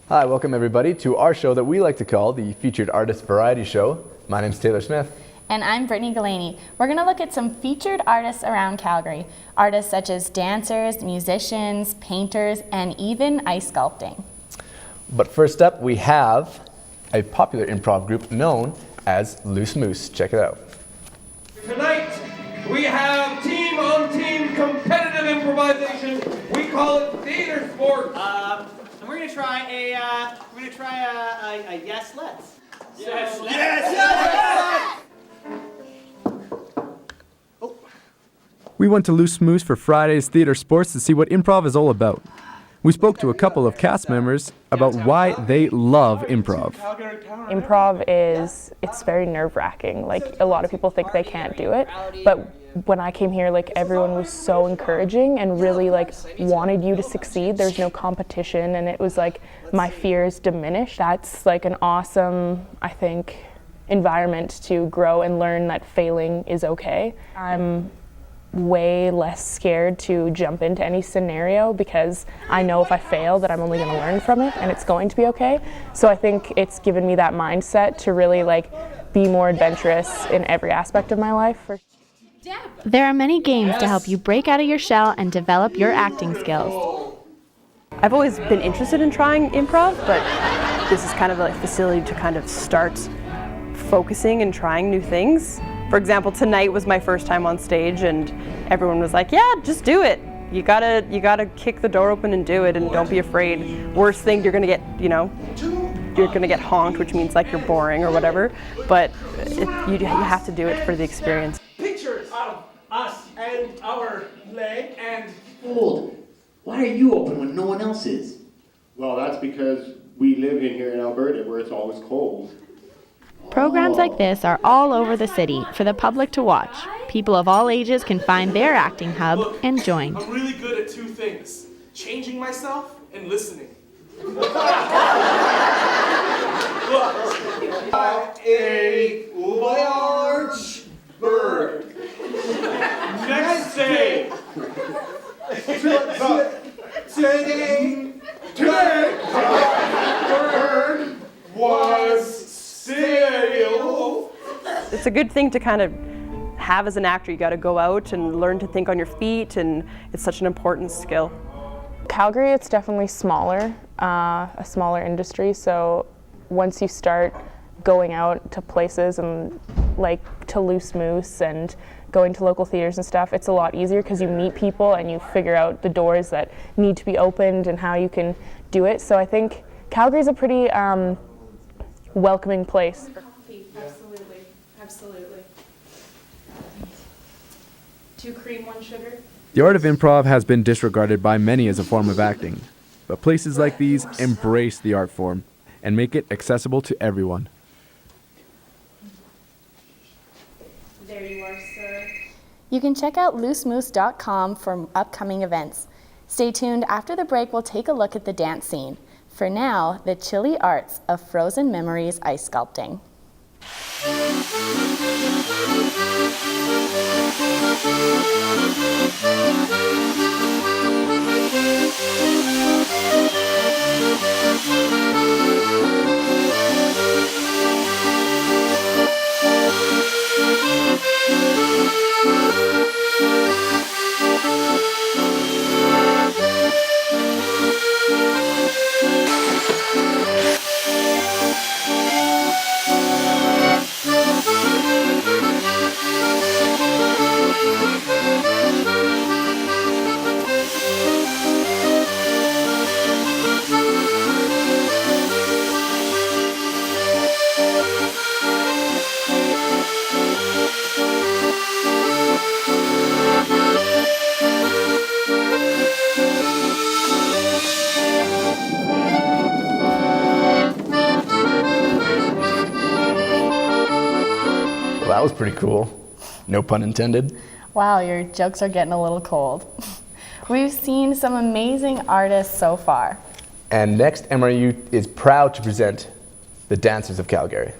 Hi, welcome everybody to our show that we like to call the Featured Artist Variety Show. My name's Taylor Smith. And I'm Brittany Galaney. We're going to look at some featured artists around Calgary. Artists such as dancers, musicians, painters, and even ice sculpting. But first up, we have a popular improv group known as Loose Moose. Check it out. Tonight, we have team-on-team competitive improvisation. We call it theater sports. And we're gonna try a yes, let's. Yes, So, yes. We went to Loose Moose for Friday's theater sports to see what improv is all about. We spoke to a couple of cast members about why they love improv. Improv it's very nerve-wracking. Like, a lot of people think they can't do it, but when I came here, like, everyone was so encouraging and really, like, wanted you to succeed. There's no competition, and it was like my fears diminished. That's like an awesome, I think, environment to grow and learn that failing is okay. I'm way less scared to jump into any scenario because I know if I fail that I'm only going to learn from it and it's going to be okay. So I think it's given me that mindset to really, like, be more adventurous in every aspect of my life. There are many games to help you break out of your shell and develop your acting skills. I've always been interested in trying improv, but this is kind of a facility to kind of start focusing and trying new things. For example, tonight was my first time on stage and everyone was like, yeah, just do it. You gotta kick the door open and do it and don't be afraid. Worst thing, you're gonna get honked, which means like you're boring or whatever, but you have to do it for the experience. Pictures of us and our leg and... Hold. Why are you open when no one else is? Well, that's because we live in here in Alberta where it's always cold. Programs like this are all over the city for the public to watch. People of all ages can find their acting hub and join. I'm really good at two things: changing myself and listening. A large bird. Next day. Today, bird was still. It's a good thing to kind of have as an actor. You got to go out and learn to think on your feet, and it's such an important skill. Calgary, it's definitely smaller, a smaller industry, so once you start going out to places and like to Loose Moose and going to local theaters and stuff, it's a lot easier because you meet people and you figure out the doors that need to be opened and how you can do it. So I think Calgary's a pretty welcoming place. Absolutely, absolutely. 2 cream, 1 sugar. The art of improv has been disregarded by many as a form of acting, but places like these embrace the art form and make it accessible to everyone. There you are, sir. You can check out loosemoose.com for upcoming events. Stay tuned. After the break, we'll take a look at the dance scene. For now, the chilly arts of frozen memories ice sculpting. Well, that was pretty cool. No pun intended. Wow, your jokes are getting a little cold. We've seen some amazing artists so far. And next, MRU is proud to present the Dancers of Calgary.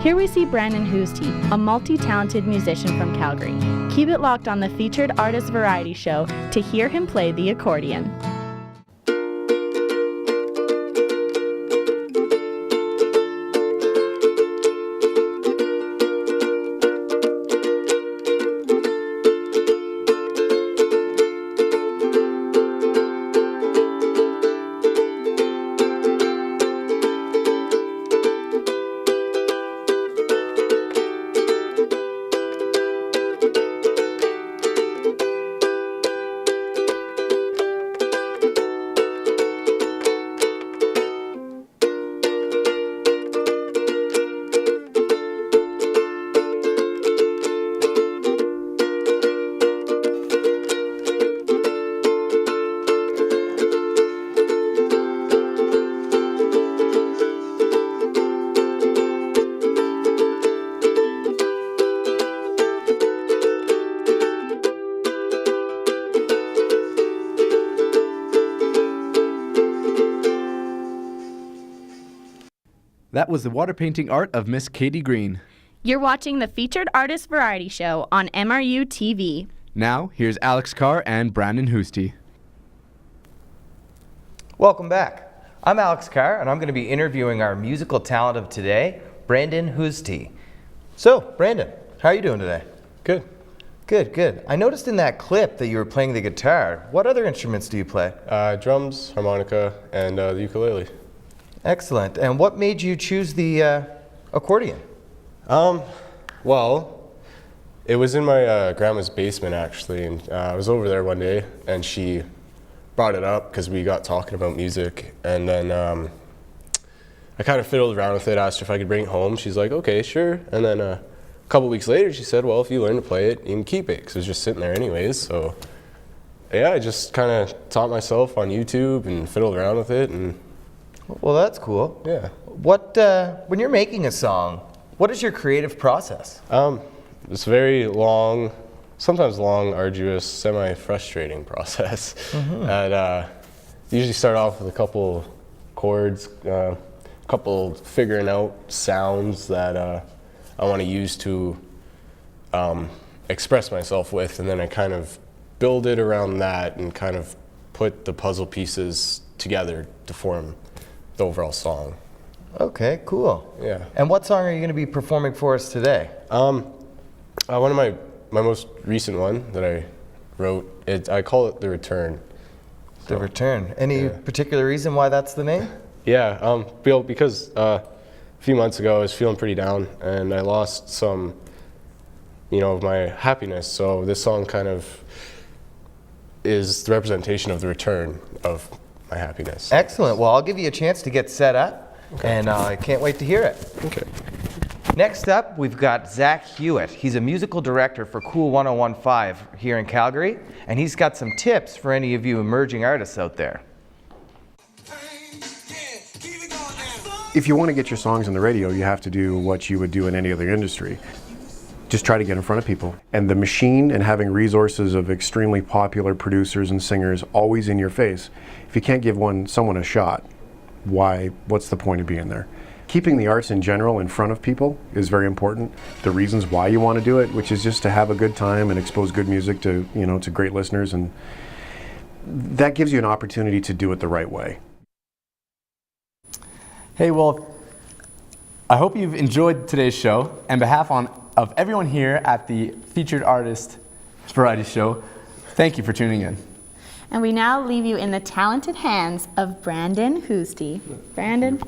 Here we see Brandon Hoosty, a multi-talented musician from Calgary. Keep it locked on the Featured Artist Variety Show to hear him play the accordion. That was the water painting art of Miss Katie Green. You're watching the Featured Artist Variety Show on MRU TV. Now, here's Alex Carr and Brandon Hoosty. Welcome back. I'm Alex Carr, and I'm going to be interviewing our musical talent of today, Brandon Hoosty. So, Brandon, how are you doing today? Good. Good, good. I noticed in that clip that you were playing the guitar. What other instruments do you play? Drums, harmonica, and the ukulele. Excellent. And what made you choose the accordion? Well, it was in my grandma's basement, actually, and I was over there one day, and she brought it up because we got talking about music, and then I kind of fiddled around with it, asked her if I could bring it home. She's like, okay, sure. And then a couple weeks later, she said, well, if you learn to play it, you can keep it, because it was just sitting there anyways. So, yeah, I just kind of taught myself on YouTube and fiddled around with it, and well, that's cool. yeah. What, when you're making a song, what is your creative process? It's a very long, sometimes long, arduous, semi-frustrating process. And usually start off with a couple chords, a couple figuring out sounds that I want to use to express myself with, and then I kind of build it around that and kind of put the puzzle pieces together to form the overall song. Okay, cool. Yeah. And what song are you going to be performing for us today? One of my most recent one that I wrote, I call it The Return. The Return. Any particular reason why that's the name? Yeah, because a few months ago I was feeling pretty down and I lost some, of my happiness. So this song kind of is the representation of the return of my happiness. Excellent. Well, I'll give you a chance to get set up, and I can't wait to hear it. Okay. Next up, we've got Zach Hewitt. He's a musical director for Cool 101.5 here in Calgary, and he's got some tips for any of you emerging artists out there. If you want to get your songs on the radio, you have to do what you would do in any other industry. Just try to get in front of people. And the machine and having resources of extremely popular producers and singers always in your face, if you can't give someone a shot, what's the point of being there? Keeping the arts in general in front of people is very important. The reasons why you want to do it, which is just to have a good time and expose good music to, to great listeners, and that gives you an opportunity to do it the right way. Hey, well, I hope you've enjoyed today's show. On behalf of everyone here at the Featured Artist Variety Show, thank you for tuning in. And we now leave you in the talented hands of Brandon Hoosty. Brandon.